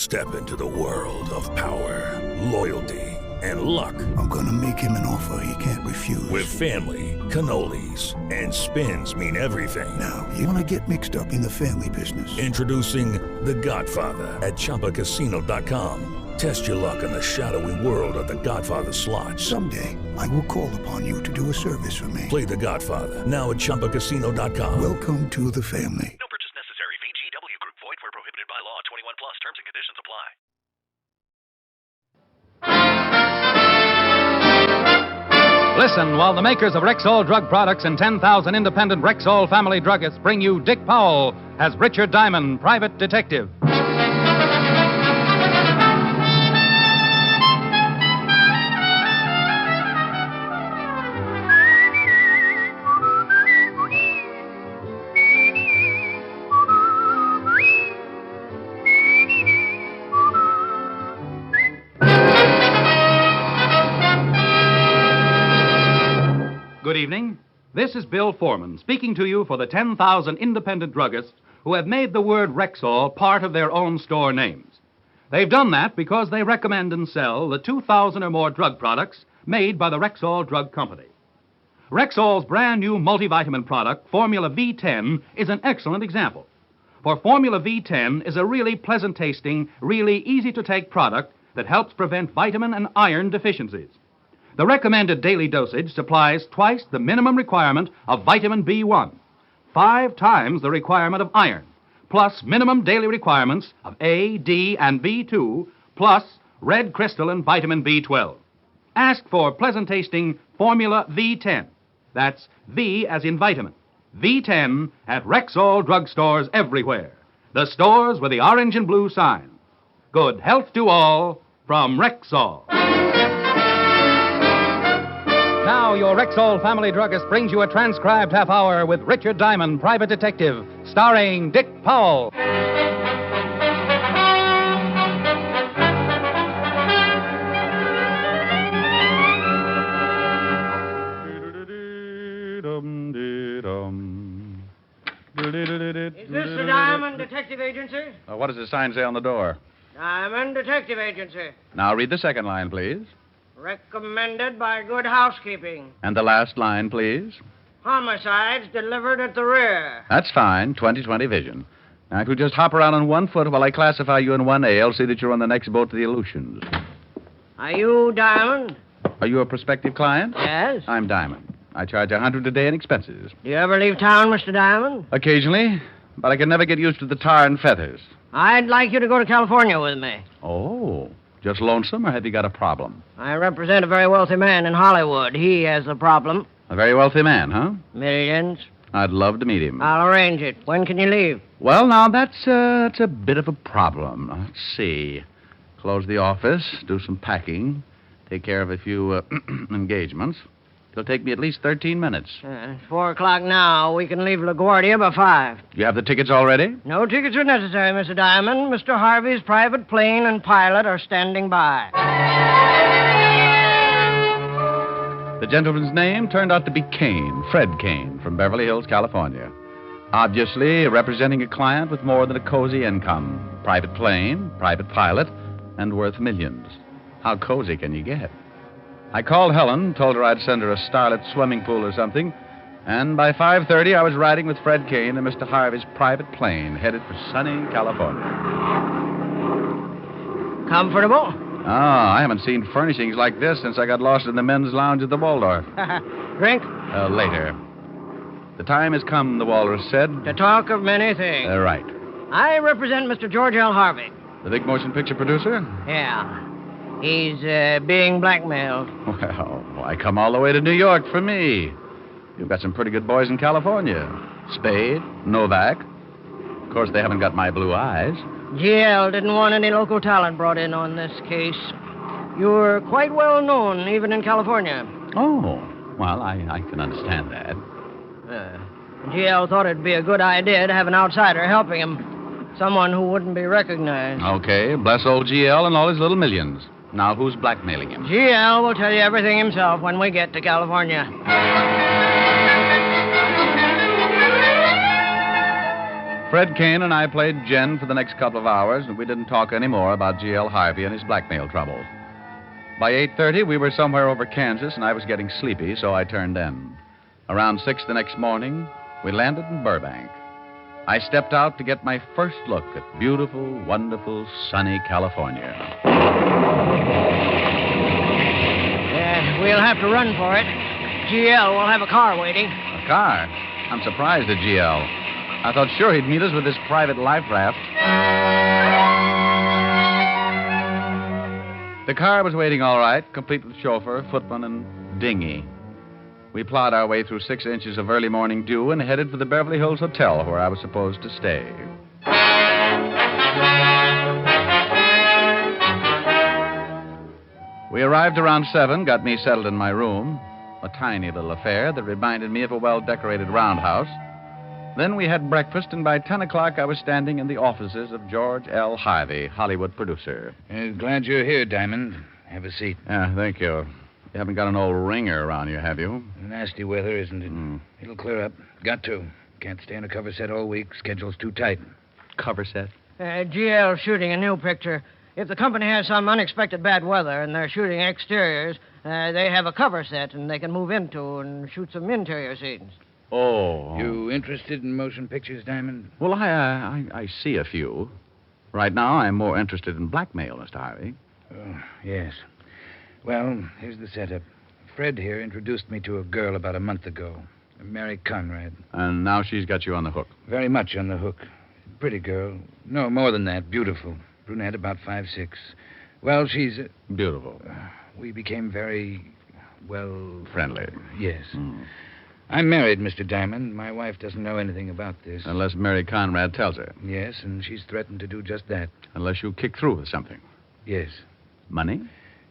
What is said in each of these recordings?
Step into the world of power, loyalty, and luck. I'm gonna make him an offer he can't refuse. With family, cannolis, and spins mean everything. Now, you wanna get mixed up in the family business. Introducing The Godfather at ChumbaCasino.com. Test your luck in the shadowy world of The Godfather slot. Someday, I will call upon you to do a service for me. Play The Godfather now at ChumbaCasino.com. Welcome to the family. No purchase necessary. VGW Group. Void where prohibited by law. 21 plus. Terms and conditions apply. Listen while the makers of Rexall drug products and 10,000 independent Rexall family druggists bring you Dick Powell as Richard Diamond, private detective. Good evening. This is Bill Foreman speaking to you for the 10,000 independent druggists who have made the word Rexall part of their own store names. They've done that because they recommend and sell the 2,000 or more drug products made by the Rexall Drug Company. Rexall's brand new multivitamin product, Formula V10, is an excellent example. For Formula V10 is a really pleasant tasting, really easy to take product that helps prevent vitamin and iron deficiencies. The recommended daily dosage supplies twice the minimum requirement of vitamin B1, 5 times the requirement of iron, plus minimum daily requirements of A, D, and B2, plus red crystal and vitamin B12. Ask for pleasant-tasting Formula V10. That's V as in vitamin. V10 at Rexall drugstores everywhere. The stores with the orange and blue sign. Good health to all from Rexall. Now, your Rexall family druggist brings you a transcribed half hour with Richard Diamond, private detective, starring Dick Powell. Is this the Diamond Detective Agency? What does the sign say on the door? Diamond Detective Agency. Now, read the second line, please. Recommended by Good Housekeeping. And the last line, please. Homicides delivered at the rear. That's fine. 20/20 vision. Now, if you just hop around on 1 foot while I classify you in 1A, I'll see that you're on the next boat to the Aleutians. Are you Diamond? Are you a prospective client? Yes. I'm Diamond. I charge $100 a day in expenses. Do you ever leave town, Mr. Diamond? Occasionally, but I can never get used to the tar and feathers. I'd like you to go to California with me. Oh, just lonesome, or have you got a problem? I represent a very wealthy man in Hollywood. He has a problem. A very wealthy man, huh? Millions. I'd love to meet him. I'll arrange it. When can you leave? Well, now, that's a bit of a problem. Let's see. Close the office, do some packing, take care of a few engagements. It'll take me at least 13 minutes. It's 4 o'clock now. We can leave LaGuardia by 5. You have the tickets already? No tickets are necessary, Mr. Diamond. Mr. Harvey's private plane and pilot are standing by. The gentleman's name turned out to be Kane, Fred Kane, from Beverly Hills, California. Obviously representing a client with more than a cozy income. Private plane, private pilot, and worth millions. How cozy can you get? I called Helen, told her I'd send her a starlit swimming pool or something, and by 5:30 I was riding with Fred Kane in Mr. Harvey's private plane, headed for sunny California. Comfortable? Oh, I haven't seen furnishings like this since I got lost in the men's lounge at the Waldorf. Drink? Later. The time has come, the walrus said. To talk of many things. Right. I represent Mr. George L. Harvey. The big motion picture producer? Yeah. He's being blackmailed. Well, why come all the way to New York for me? You've got some pretty good boys in California. Spade, Novak. Of course, they haven't got my blue eyes. GL didn't want any local talent brought in on this case. You're quite well known, even in California. Oh, well, I can understand that. GL thought it'd be a good idea to have an outsider helping him. Someone who wouldn't be recognized. Okay, bless old GL and all his little millions. Now, who's blackmailing him? GL will tell you everything himself when we get to California. Fred Kane and I played gin for the next couple of hours, and we didn't talk any more about G.L. Harvey and his blackmail trouble. By 8:30, we were somewhere over Kansas, and I was getting sleepy, so I turned in. Around 6 the next morning, we landed in Burbank. I stepped out to get my first look at beautiful, wonderful, sunny California. We'll have to run for it. GL will have a car waiting. A car? I'm surprised at G.L. I thought sure he'd meet us with his private life raft. The car was waiting all right, complete with chauffeur, footman, and dinghy. We plowed our way through 6 inches of early morning dew and headed for the Beverly Hills Hotel where I was supposed to stay. We arrived around 7, got me settled in my room, a tiny little affair that reminded me of a well-decorated roundhouse. Then we had breakfast, and by 10 o'clock I was standing in the offices of George L. Harvey, Hollywood producer. Glad you're here, Diamond. Have a seat. Yeah, thank you. You haven't got an old ringer around you, have you? Nasty weather, isn't it? It'll clear up. Got to. Can't stay on a cover set all week. Schedule's too tight. Cover set? GL shooting a new picture. If the company has some unexpected bad weather and they're shooting exteriors, they have a cover set and they can move into and shoot some interior scenes. Oh. You interested in motion pictures, Diamond? Well, I see a few. Right now, I'm more interested in blackmail, Mr. Harvey. Oh, yes. Well, here's the setup. Fred here introduced me to a girl about a month ago, Mary Conrad. And now she's got you on the hook. Very much on the hook. Pretty girl. No, more than that. Beautiful. Brunette, about 5'6". Well, she's... Beautiful. We became very, well... Friendly. Yes. I'm married, Mr. Diamond. My wife doesn't know anything about this. Unless Mary Conrad tells her. Yes, and she's threatened to do just that. Unless you kick through with something. Yes. Money?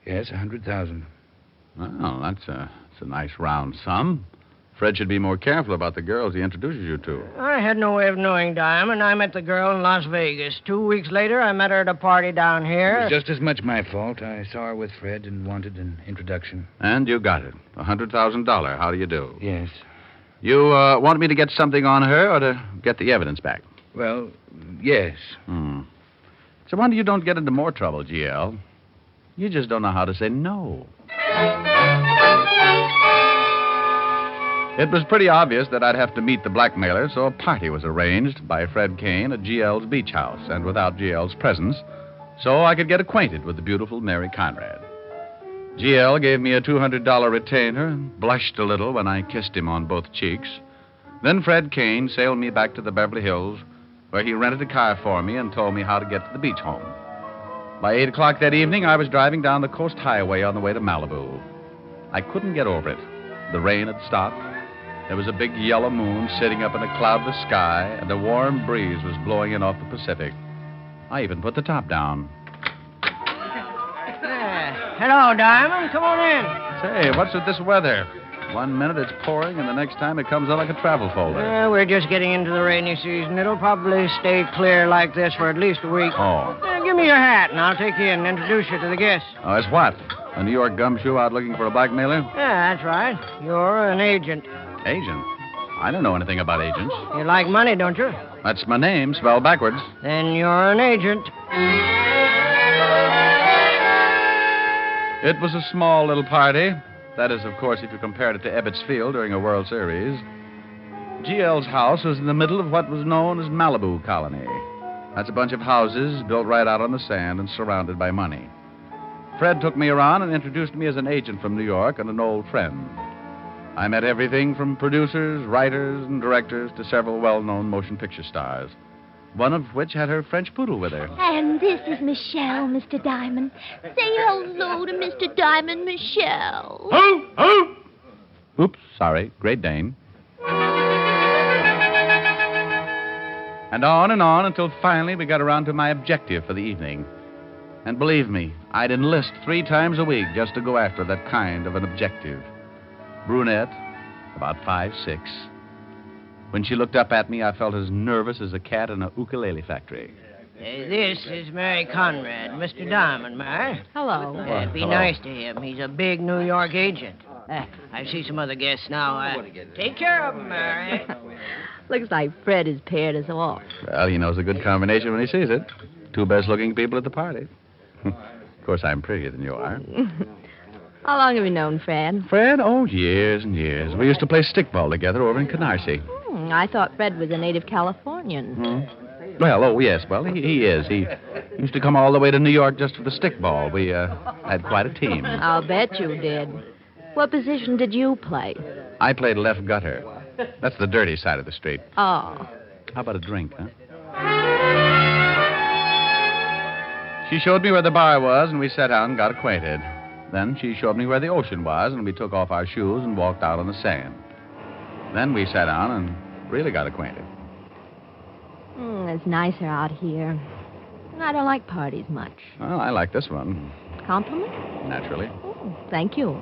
Yes, $100,000. Well, that's a nice round sum. Fred should be more careful about the girls he introduces you to. I had no way of knowing, Diamond. I met the girl in Las Vegas. 2 weeks later, I met her at a party down here. It was just as much my fault. I saw her with Fred and wanted an introduction. And you got it. $100,000. How do you do? Yes. You want me to get something on her or to get the evidence back? Well, yes. So wonder you don't get into more trouble, GL. You just don't know how to say no. It was pretty obvious that I'd have to meet the blackmailer, so a party was arranged by Fred Kane at GL's beach house, and without GL's presence, so I could get acquainted with the beautiful Mary Conrad. GL gave me a $200 retainer and blushed a little when I kissed him on both cheeks. Then Fred Kane sailed me back to the Beverly Hills, where he rented a car for me and told me how to get to the beach home. By 8 o'clock that evening, I was driving down the coast highway on the way to Malibu. I couldn't get over it. The rain had stopped. There was a big yellow moon sitting up in a cloudless sky, and a warm breeze was blowing in off the Pacific. I even put the top down. Hello, Diamond. Come on in. Say, what's with this weather? 1 minute it's pouring, and the next time it comes out like a travel folder. We're just getting into the rainy season. It'll probably stay clear like this for at least a week. Oh. Give me your hat, and I'll take you in and introduce you to the guests. Oh, it's what? A New York gumshoe out looking for a blackmailer? Yeah, that's right. You're an agent. Agent? I don't know anything about agents. You like money, don't you? That's my name, spelled backwards. Then you're an agent. It was a small little party. That is, of course, if you compared it to Ebbets Field during a World Series. GL's house was in the middle of what was known as Malibu Colony. That's a bunch of houses built right out on the sand and surrounded by money. Fred took me around and introduced me as an agent from New York and an old friend. I met everything from producers, writers, and directors to several well-known motion picture stars, one of which had her French poodle with her. And this is Michelle, Mr. Diamond. Say hello to Mr. Diamond, Michelle. Oops, sorry, Great Dane. And on until finally we got around to my objective for the evening. And believe me, I'd enlist 3 times a week just to go after that kind of an objective. Brunette, about 5'6". When she looked up at me, I felt as nervous as a cat in a ukulele factory. This is Mary Conrad, Mr. Diamond, Mary. Hello. Be Hello. nice to him. He's a big New York agent. I see some other guests now. Take care of them, Mary. Looks like Fred has paired us off. Well, he knows a good combination when he sees it. Two best-looking people at the party. Of course, I'm prettier than you are. How long have you known Fred? Fred? Oh, years and years. We used to play stickball together over in Canarsie. I thought Fred was a native Californian. Well, oh, yes. Well, he is. He used to come all the way to New York just for the stickball. We had quite a team. I'll bet you did. What position did you play? I played left gutter. That's the dirty side of the street. Oh. How about a drink, huh? She showed me where the bar was, and we sat down and got acquainted. Then she showed me where the ocean was, and we took off our shoes and walked out on the sand. Then we sat down and really got acquainted. It's nicer out here. I don't like parties much. Well, I like this one. Compliment? Naturally. Thank you.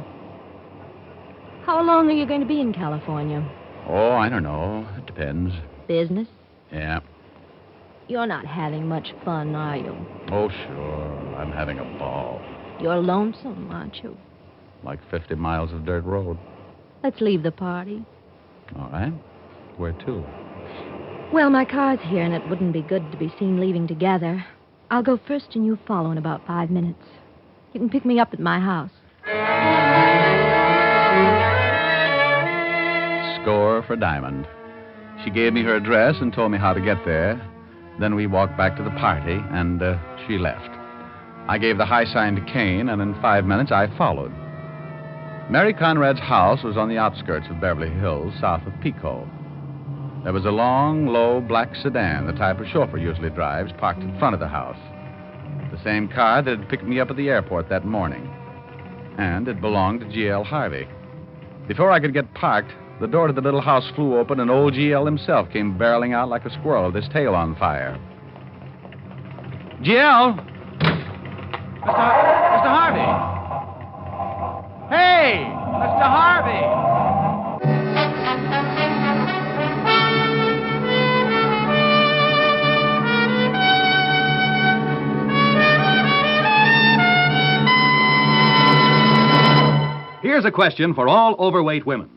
How long are you going to be in California? Oh, I don't know. It depends. Business? Yeah. You're not having much fun, are you? Oh, sure. I'm having a ball. You're lonesome, aren't you? Like 50 miles of dirt road. Let's leave the party. All right. Where to? Well, my car's here, and it wouldn't be good to be seen leaving together. I'll go first, and you follow in about 5 minutes. You can pick me up at my house. Score for Diamond. She gave me her address and told me how to get there. Then we walked back to the party, and she left. I gave the high sign to Kane, and in 5 minutes I followed. Mary Conrad's house was on the outskirts of Beverly Hills, south of Pico. There was a long, low, black sedan, the type a chauffeur usually drives, parked in front of the house. The same car that had picked me up at the airport that morning. And it belonged to G.L. Harvey. Before I could get parked, the door to the little house flew open, and old G.L. himself came barreling out like a squirrel with his tail on fire. G.L.! Mr. Harvey! Hey! Mr. Harvey! Here's a question for all overweight women.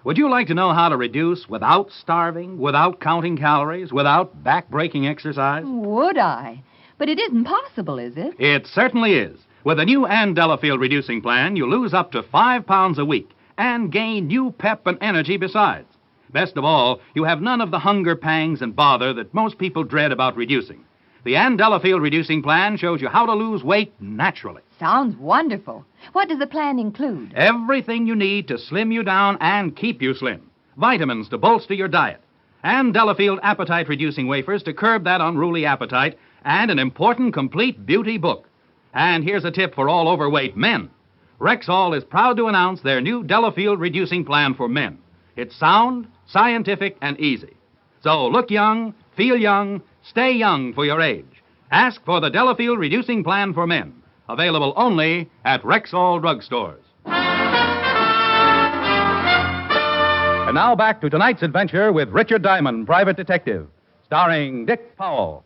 Would you like to know how to reduce without starving, without counting calories, without back-breaking exercise? Would I? But it isn't possible, is it? It certainly is. With a new Ann Delafield reducing plan, you lose up to 5 pounds a week and gain new pep and energy besides. Best of all, you have none of the hunger pangs and bother that most people dread about reducing. The Ann Delafield reducing plan shows you how to lose weight naturally. Sounds wonderful. What does the plan include? Everything you need to slim you down and keep you slim. Vitamins to bolster your diet. Ann Delafield appetite-reducing wafers to curb that unruly appetite, and an important complete beauty book. And here's a tip for all overweight men. Rexall is proud to announce their new Delafield reducing plan for men. It's sound, scientific, and easy. So look young, feel young, stay young for your age. Ask for the Delafield reducing plan for men. Available only at Rexall drugstores. And now back to tonight's adventure with Richard Diamond, Private Detective, starring Dick Powell.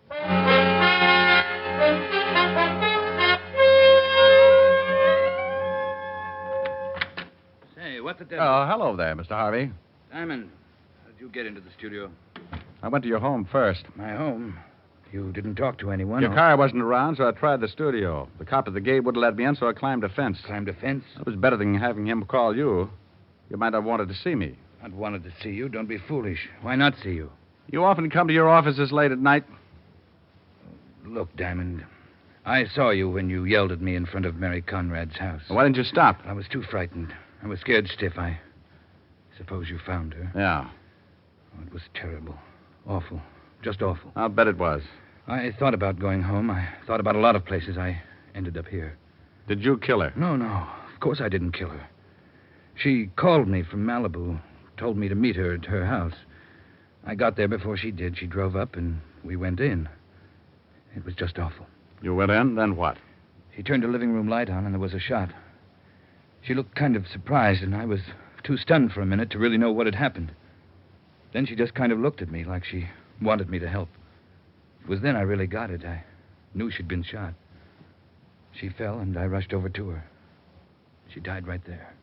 Say, what the devil? Oh, hello there, Mr. Harvey. Diamond, how did you get into the studio? I went to your home first. My home? You didn't talk to anyone? Your car wasn't around, so I tried the studio. The cop at the gate wouldn't let me in, so I climbed a fence. Climbed a fence? It was better than having him call you. You might have wanted to see me. I'd wanted to see you. Don't be foolish. Why not see you? You often come to your offices late at night? Look, Diamond, I saw you when you yelled at me in front of Mary Conrad's house. Why didn't you stop? I was too frightened. I was scared stiff. I suppose you found her. Yeah. Oh, it was terrible. Awful. Just awful. I'll bet it was. I thought about going home. I thought about a lot of places. I ended up here. Did you kill her? No. Of course I didn't kill her. She called me from Malibu, told me to meet her at her house. I got there before she did. She drove up, and we went in. It was just awful. You went in, then what? She turned her living room light on, and there was a shot. She looked kind of surprised, and I was too stunned for a minute to really know what had happened. Then she just kind of looked at me like she wanted me to help. It was then I really got it. I knew she'd been shot. She fell, and I rushed over to her. She died right there,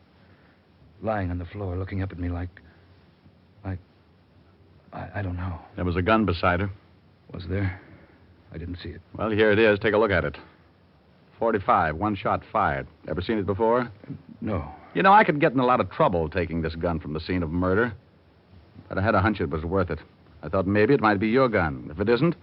lying on the floor, looking up at me like I don't know. There was a gun beside her. Was there? I didn't see it. Well, here it is. Take a look at it. 45, one shot fired. Ever seen it before? No. You know, I could get in a lot of trouble taking this gun from the scene of murder. But I had a hunch it was worth it. I thought maybe it might be your gun. If it isn't,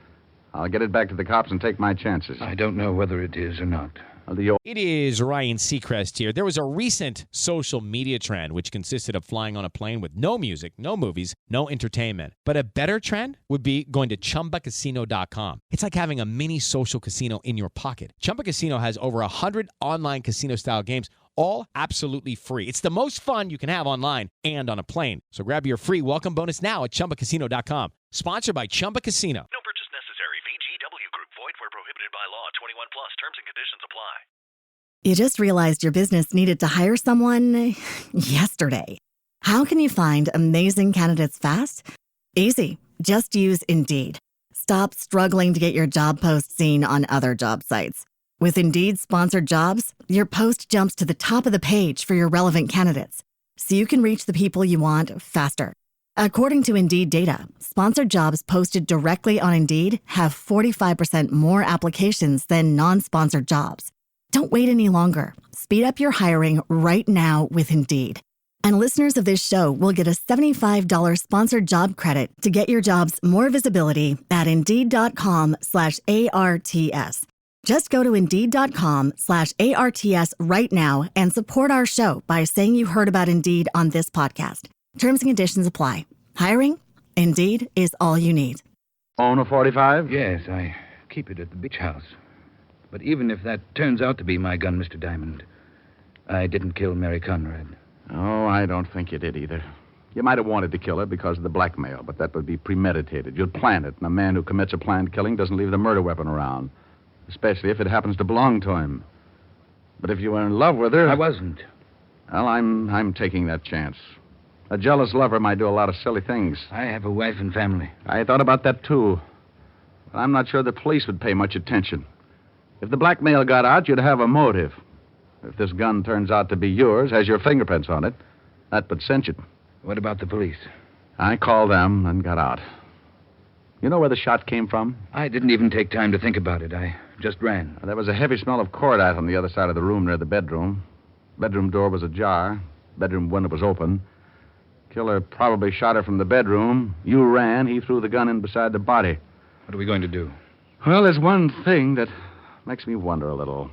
I'll get it back to the cops and take my chances. I don't know whether it is or not. It is Ryan Seacrest here. There was a recent social media trend which consisted of flying on a plane with no music, no movies, no entertainment. But a better trend would be going to ChumbaCasino.com. It's like having a mini social casino in your pocket. Chumba Casino has over 100 online casino-style games, all absolutely free. It's the most fun you can have online and on a plane. So grab your free welcome bonus now at ChumbaCasino.com. Sponsored by Chumba Casino. No purchase necessary. VGW Group. Void where prohibited by law. 21 plus. Terms and conditions apply. You just realized your business needed to hire someone yesterday. How can you find amazing candidates fast? Easy. Just use Indeed. Stop struggling to get your job post seen on other job sites. With Indeed sponsored jobs, your post jumps to the top of the page for your relevant candidates, so you can reach the people you want faster. According to Indeed data, sponsored jobs posted directly on Indeed have 45% more applications than non-sponsored jobs. Don't wait any longer. Speed up your hiring right now with Indeed. And listeners of this show will get a $75 sponsored job credit to get your jobs more visibility at Indeed.com/ARTS. Just go to Indeed.com/ARTS right now and support our show by saying you heard about Indeed on this podcast. Terms and conditions apply. Hiring? Indeed is all you need. Own a 45? Yes, I keep it at the beach house. But even if that turns out to be my gun, Mr. Diamond, I didn't kill Mary Conrad. Oh, I don't think you did either. You might have wanted to kill her because of the blackmail, but that would be premeditated. You'd plan it, and a man who commits a planned killing doesn't leave the murder weapon around, especially if it happens to belong to him. But if you were in love with her... I wasn't. Well, I'm taking that chance. A jealous lover might do a lot of silly things. I have a wife and family. I thought about that, too. But I'm not sure the police would pay much attention. If the blackmail got out, you'd have a motive. If this gun turns out to be yours, has your fingerprints on it, that would cinch it. What about the police? I called them and got out. You know where the shot came from? I didn't even take time to think about it. I just ran. There was a heavy smell of cordite on the other side of the room near the bedroom. Bedroom door was ajar. Bedroom window was open. Killer probably shot her from the bedroom. You ran. He threw the gun in beside the body. What are we going to do? Well, there's one thing that makes me wonder a little.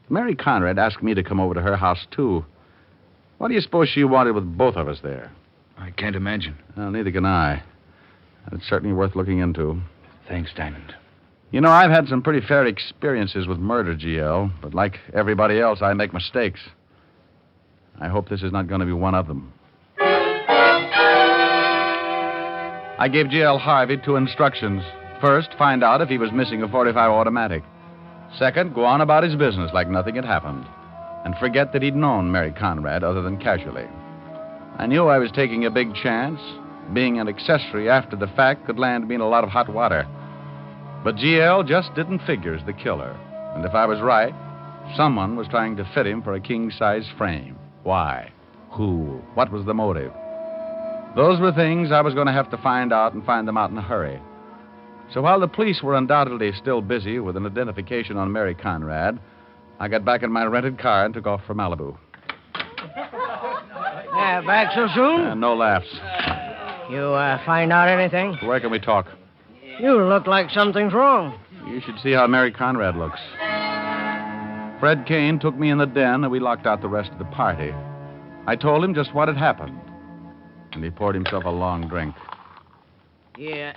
Mary Conrad asked me to come over to her house, too. What do you suppose she wanted with both of us there? I can't imagine. Well, neither can I. It's certainly worth looking into. Thanks, Diamond. You know, I've had some pretty fair experiences with murder, GL, but like everybody else, I make mistakes. I hope this is not going to be one of them. I gave GL Harvey 2 instructions. First, find out if he was missing a .45 automatic. Second, go on about his business like nothing had happened. And forget that he'd known Mary Conrad other than casually. I knew I was taking a big chance. Being an accessory after the fact could land me in a lot of hot water. But GL just didn't figure as the killer. And if I was right, someone was trying to fit him for a king-size frame. Why? Who? What was the motive? Those were things I was going to have to find out and find them out in a hurry. So while the police were undoubtedly still busy with an identification on Mary Conrad, I got back in my rented car and took off for Malibu. Back so soon? No laughs. You find out anything? Where can we talk? You look like something's wrong. You should see how Mary Conrad looks. Fred Kane took me in the den and we locked out the rest of the party. I told him just what had happened. And he poured himself a long drink. Yeah.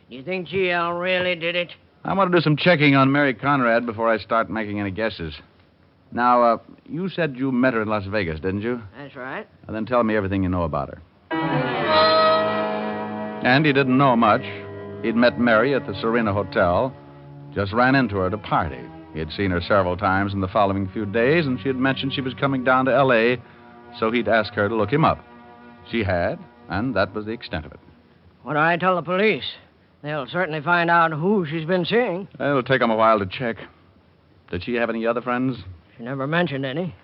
You think GL really did it? I want to do some checking on Mary Conrad before I start making any guesses. Now, you said you met her in Las Vegas, didn't you? That's right. And then tell me everything you know about her. And he didn't know much. He'd met Mary at the Serena Hotel. Just ran into her at a party. He had seen her several times in the following few days, and she had mentioned she was coming down to L.A., so he'd ask her to look him up. She had, and that was the extent of it. What do I tell the police? They'll certainly find out who she's been seeing. It'll take them a while to check. Did she have any other friends? She never mentioned any.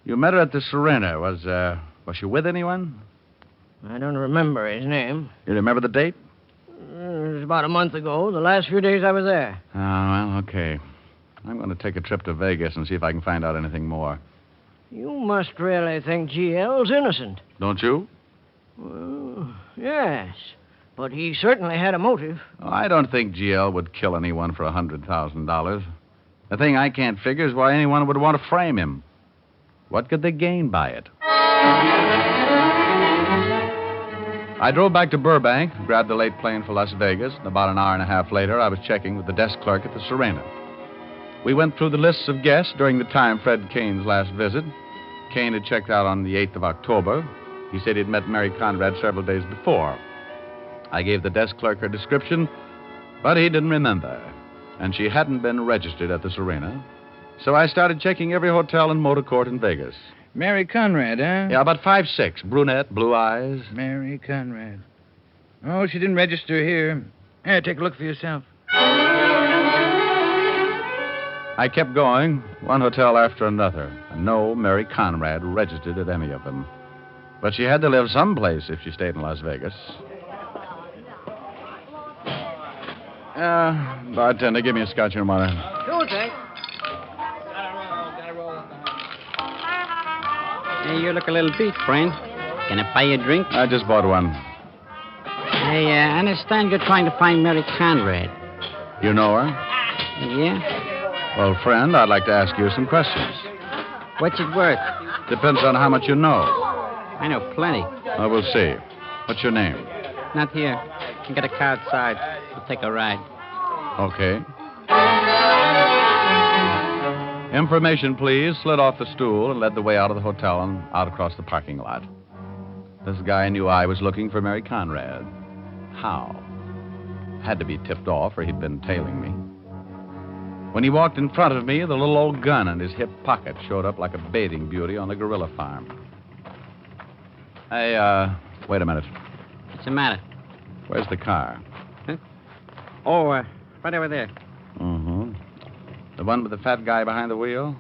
You met her at the Serena. Was she with anyone? I don't remember his name. You remember the date? It was about a month ago, the last few days I was there. Oh, well, okay. I'm going to take a trip to Vegas and see if I can find out anything more. You must really think GL's innocent. Don't you? Well, yes. But he certainly had a motive. Oh, I don't think GL would kill anyone for $100,000. The thing I can't figure is why anyone would want to frame him. What could they gain by it? I drove back to Burbank, grabbed the late plane for Las Vegas, and about an hour and a half later, I was checking with the desk clerk at the Serena. We went through the lists of guests during the time Fred Kane's last visit. Kane had checked out on the 8th of October. He said he'd met Mary Conrad several days before. I gave the desk clerk her description, but he didn't remember. And she hadn't been registered at the Serena. So I started checking every hotel and motor court in Vegas. Mary Conrad, huh? Yeah, about 5'6", brunette, blue eyes. Mary Conrad. Oh, she didn't register here. Here, take a look for yourself. I kept going, one hotel after another, and no Mary Conrad registered at any of them. But she had to live someplace if she stayed in Las Vegas. Bartender, give me a scotch and water. Sure, Jake. Hey, you look a little beat, friend. Can I buy you a drink? I just bought one. Hey, I understand you're trying to find Mary Conrad. You know her? Yeah? Well, friend, I'd like to ask you some questions. What's it worth? Depends on how much you know. I know plenty. Well, we'll see. What's your name? Not here. You get a car outside. We'll take a ride. Okay. Information, please. Slid off the stool and led the way out of the hotel and out across the parking lot. This guy knew I was looking for Mary Conrad. How? Had to be tipped off or he'd been tailing me. When he walked in front of me, the little old gun in his hip pocket showed up like a bathing beauty on the gorilla farm. Hey, wait a minute. What's the matter? Where's the car? Huh? Oh, right over there. Mm-hmm. The one with the fat guy behind the wheel?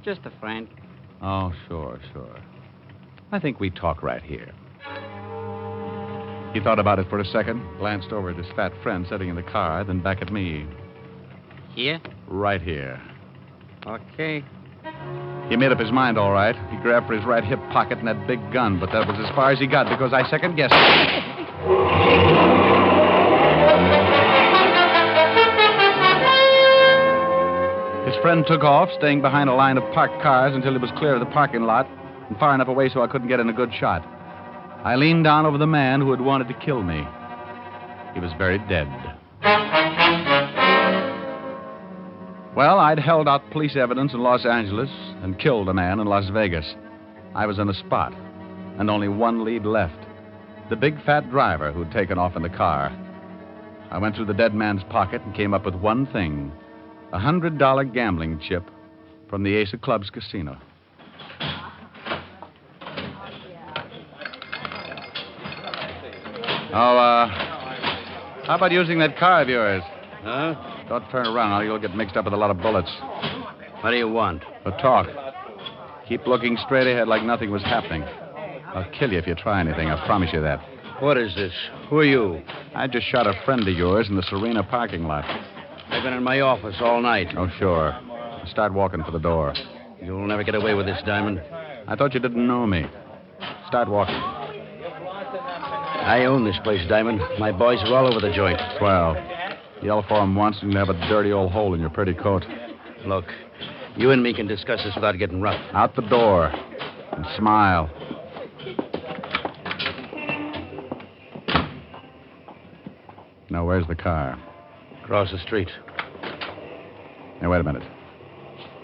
Just a friend. Oh, sure. I think we talk right here. He thought about it for a second, glanced over at his fat friend sitting in the car, then back at me. Here? Right here. Okay. He made up his mind, all right. He grabbed for his right hip pocket and that big gun, but that was as far as he got because I second-guessed it. His friend took off, staying behind a line of parked cars until he was clear of the parking lot and far enough away so I couldn't get in a good shot. I leaned down over the man who had wanted to kill me. He was very dead. Well, I'd held out police evidence in Los Angeles and killed a man in Las Vegas. I was in a spot, and only one lead left. The big fat driver who'd taken off in the car. I went through the dead man's pocket and came up with one thing. a $100 gambling chip from the Ace of Clubs casino. Oh, how about using that car of yours? Huh? Don't turn around, or you'll get mixed up with a lot of bullets. What do you want? A talk. Keep looking straight ahead like nothing was happening. I'll kill you if you try anything, I promise you that. What is this? Who are you? I just shot a friend of yours in the Serena parking lot. I've been in my office all night. Oh, sure. Start walking for the door. You'll never get away with this, Diamond. I thought you didn't know me. Start walking. I own this place, Diamond. My boys are all over the joint. Swell. Yell for them once and you have a dirty old hole in your pretty coat. Look, you and me can discuss this without getting rough. Out the door. And smile. Now, where's the car? Across the street. Now, wait a minute.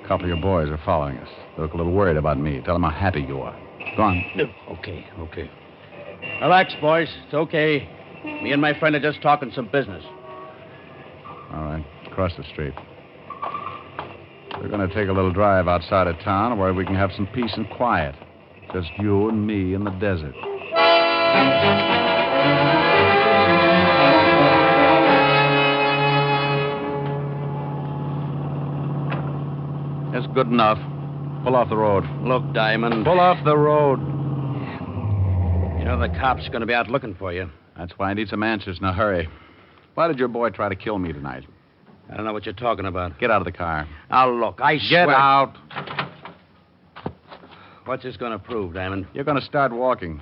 A couple of your boys are following us. They look a little worried about me. Tell them how happy you are. Go on. Okay. Relax, boys. It's okay. Me and my friend are just talking some business. All right. Across the street. We're going to take a little drive outside of town where we can have some peace and quiet. Just you and me in the desert. That's good enough. Pull off the road. Look, Diamond. Pull off the road. know the cops are going to be out looking for you. That's why I need some answers in a hurry. Why did your boy try to kill me tonight? I don't know what you're talking about. Get out of the car. Now, look, I swear... Get out. What's this going to prove, Diamond? You're going to start walking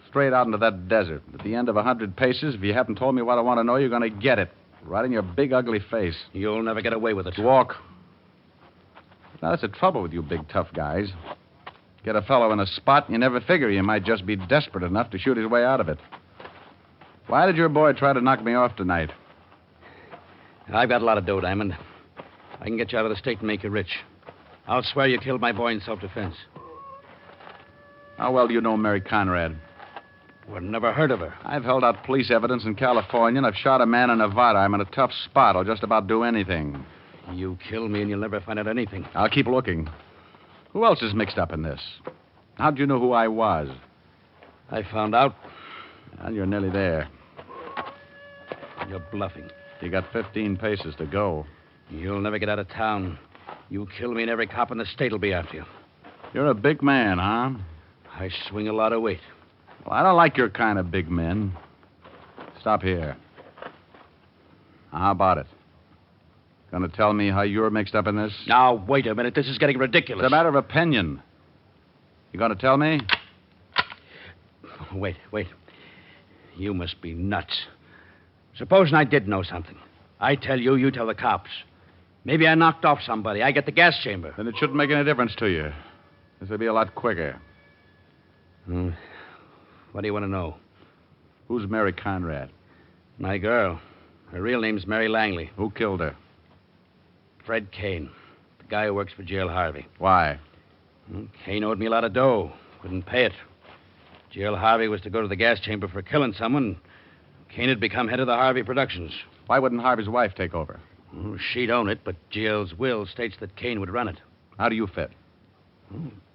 straight out into that desert. At the end of 100 paces, if you haven't told me what I want to know, you're going to get it. Right in your big, ugly face. You'll never get away with it. Walk. Now, that's the trouble with you big, tough guys. Get a fellow in a spot, and you never figure he might just be desperate enough to shoot his way out of it. Why did your boy try to knock me off tonight? I've got a lot of dough, Diamond. I can get you out of the state and make you rich. I'll swear you killed my boy in self-defense. How well do you know Mary Conrad? Well, never heard of her. I've held out police evidence in California, and I've shot a man in Nevada. I'm in a tough spot. I'll just about do anything. You kill me, and you'll never find out anything. I'll keep looking. Who else is mixed up in this? How'd you know who I was? I found out. Well, you're nearly there. You're bluffing. You got 15 paces to go. You'll never get out of town. You kill me, and every cop in the state will be after you. You're a big man, huh? I swing a lot of weight. Well, I don't like your kind of big men. Stop here. Now, how about it? Going to tell me how you're mixed up in this? Now, wait a minute. This is getting ridiculous. It's a matter of opinion. You going to tell me? Wait. You must be nuts. Supposing I did know something. I tell you, you tell the cops. Maybe I knocked off somebody. I get the gas chamber. Then it shouldn't make any difference to you. This will be a lot quicker. What do you want to know? Who's Mary Conrad? My girl. Her real name's Mary Langley. Who killed her? Fred Kane, the guy who works for Jail Harvey. Why? Kane owed me a lot of dough. Couldn't pay it. Jail Harvey was to go to the gas chamber for killing someone. Kane had become head of the Harvey Productions. Why wouldn't Harvey's wife take over? She'd own it, but Jail's will states that Kane would run it. How do you fit?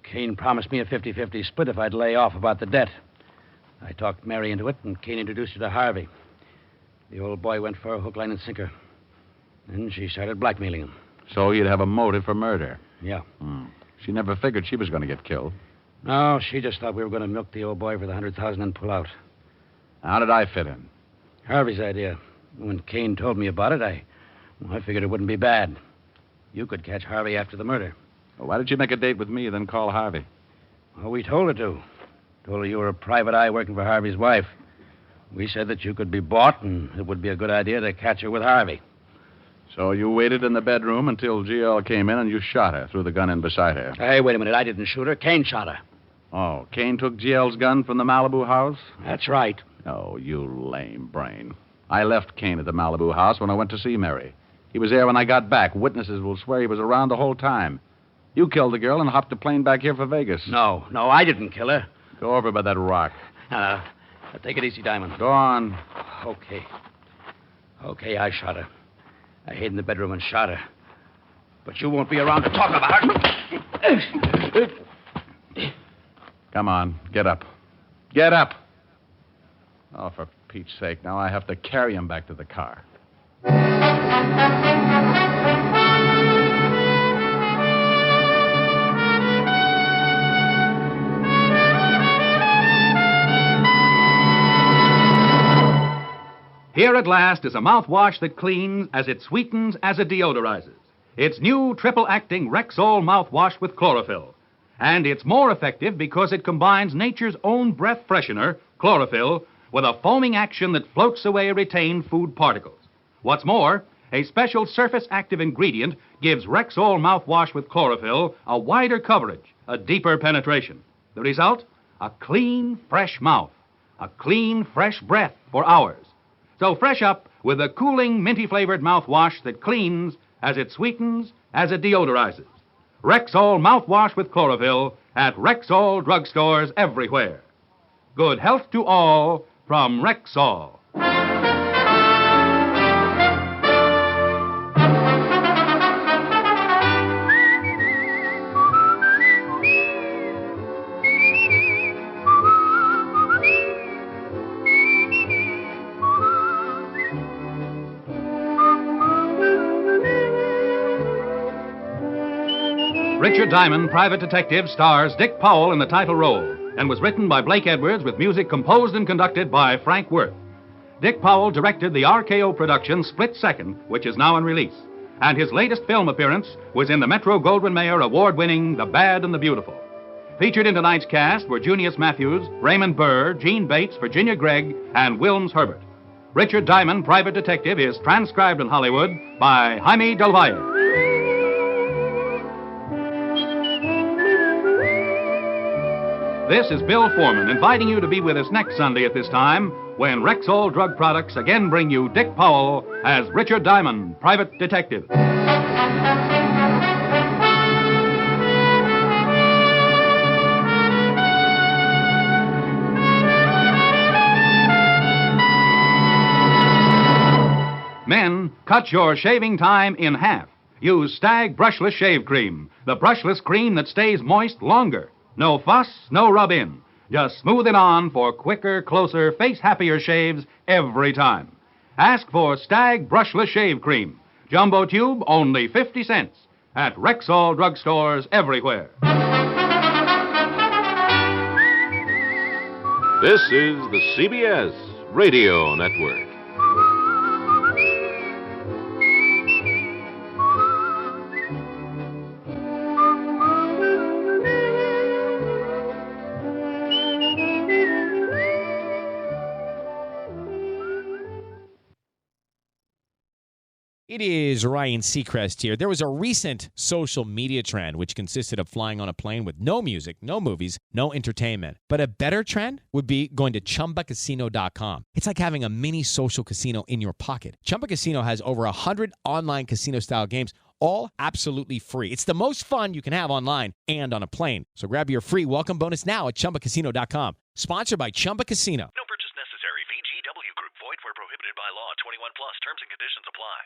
Kane promised me a 50-50 split if I'd lay off about the debt. I talked Mary into it, and Kane introduced her to Harvey. The old boy went for a hook, line, and sinker. Then she started blackmailing him. So you'd have a motive for murder? Yeah. She never figured she was going to get killed. No, she just thought we were going to milk the old boy for the $100,000 and pull out. How did I fit in? Harvey's idea. When Kane told me about it, I figured it wouldn't be bad. You could catch Harvey after the murder. Well, why did you make a date with me, then call Harvey? Well, we told her to. Told her you were a private eye working for Harvey's wife. We said that you could be bought, and it would be a good idea to catch her with Harvey. So you waited in the bedroom until GL came in and you shot her, threw the gun in beside her. Hey, wait a minute. I didn't shoot her. Kane shot her. Oh, Kane took GL's gun from the Malibu house? That's right. Oh, you lame brain. I left Kane at the Malibu house when I went to see Mary. He was there when I got back. Witnesses will swear he was around the whole time. You killed the girl and hopped a plane back here for Vegas. No, I didn't kill her. Go over by that rock. Take it easy, Diamond. Go on. Okay, I shot her. I hid in the bedroom and shot her. But you won't be around to talk about her. Come on, get up. Get up. Oh, for Pete's sake, now I have to carry him back to the car. Here at last is a mouthwash that cleans as it sweetens as it deodorizes. It's new triple-acting Rexall mouthwash with chlorophyll. And it's more effective because it combines nature's own breath freshener, chlorophyll, with a foaming action that floats away retained food particles. What's more, a special surface-active ingredient gives Rexall mouthwash with chlorophyll a wider coverage, a deeper penetration. The result? A clean, fresh mouth. A clean, fresh breath for hours. So fresh up with a cooling, minty-flavored mouthwash that cleans as it sweetens, as it deodorizes. Rexall mouthwash with chlorophyll at Rexall drugstores everywhere. Good health to all from Rexall. Richard Diamond, Private Detective, stars Dick Powell in the title role. and was written by Blake Edwards with music composed and conducted by Frank Worth. Dick Powell directed the RKO production Split Second, which is now in release. And his latest film appearance was in the Metro-Goldwyn-Mayer award-winning The Bad and the Beautiful. Featured in tonight's cast were Junius Matthews, Raymond Burr, Gene Bates, Virginia Gregg, and Wilms Herbert. Richard Diamond, Private Detective, is transcribed in Hollywood by Jaime Del Valle. This is Bill Foreman inviting you to be with us next Sunday at this time when Rexall Drug Products again bring you Dick Powell as Richard Diamond, Private Detective. Men, cut your shaving time in half. Use Stag Brushless Shave Cream, the brushless cream that stays moist longer. No fuss, no rub-in. Just smooth it on for quicker, closer, face-happier shaves every time. Ask for Stag Brushless Shave Cream. Jumbo tube, only 50 cents. At Rexall drugstores everywhere. This is the CBS Radio Network. It is Ryan Seacrest here. There was a recent social media trend which consisted of flying on a plane with no music, no movies, no entertainment. But a better trend would be going to ChumbaCasino.com. It's like having a mini social casino in your pocket. Chumba Casino has over 100 online casino-style games, all absolutely free. It's the most fun you can have online and on a plane. So grab your free welcome bonus now at ChumbaCasino.com. Sponsored by Chumba Casino. No purchase necessary. VGW Group. Void where prohibited by law. 21 plus. Terms and conditions apply.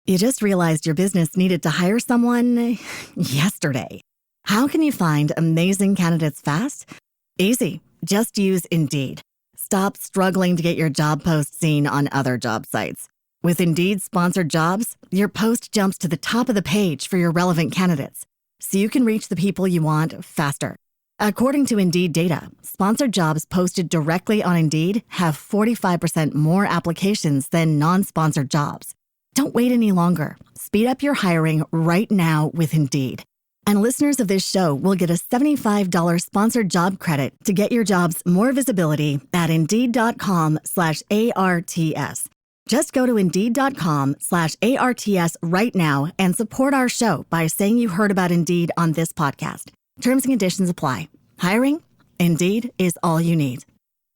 You just realized your business needed to hire someone yesterday. How can you find amazing candidates fast? Easy. Just use Indeed. Stop struggling to get your job post seen on other job sites. With Indeed sponsored jobs, your post jumps to the top of the page for your relevant candidates, so you can reach the people you want faster. According to Indeed data, sponsored jobs posted directly on Indeed have 45% more applications than non-sponsored jobs. Don't wait any longer. Speed up your hiring right now with Indeed. And listeners of this show will get a $75 sponsored job credit to get your jobs more visibility at Indeed.com/ARTS. Just go to Indeed.com/ARTS right now and support our show by saying you heard about Indeed on this podcast. Terms and conditions apply. Hiring? Indeed is all you need.